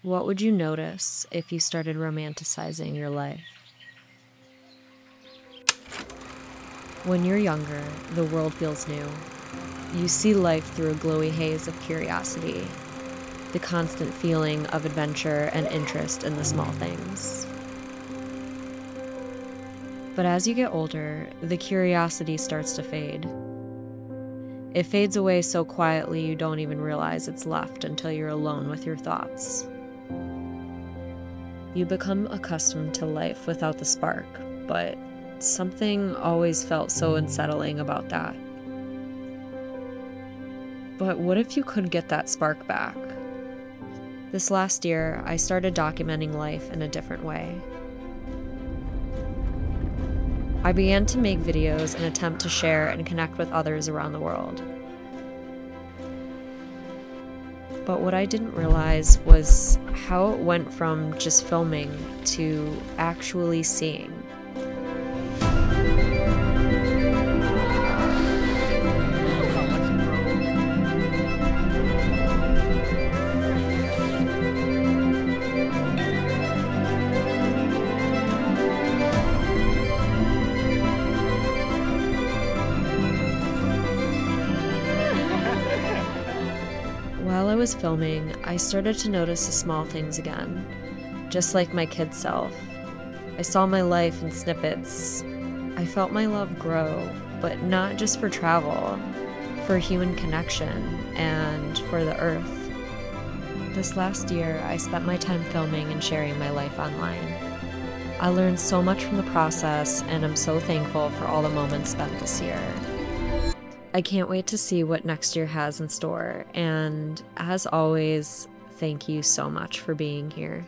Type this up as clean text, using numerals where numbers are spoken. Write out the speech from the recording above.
What would you notice if you started romanticizing your life? When you're younger, the world feels new. You see life through a glowy haze of curiosity, the constant feeling of adventure and interest in the small things. But as you get older, the curiosity starts to fade. It fades away so quietly you don't even realize it's left until you're alone with your thoughts. You become accustomed to life without the spark, but something always felt so unsettling about that. But what if you could get that spark back? This last year, I started documenting life in a different way. I began to make videos and attempt to share and connect with others around the world. But what I didn't realize was how it went from just filming to actually seeing. While I was filming, I started to notice the small things again, just like my kid self. I saw my life in snippets. I felt my love grow, but not just for travel, for human connection and for the earth. This last year, I spent my time filming and sharing my life online. I learned so much from the process, and I'm so thankful for all the moments spent this year. I can't wait to see what next year has in store, and as always, thank you so much for being here.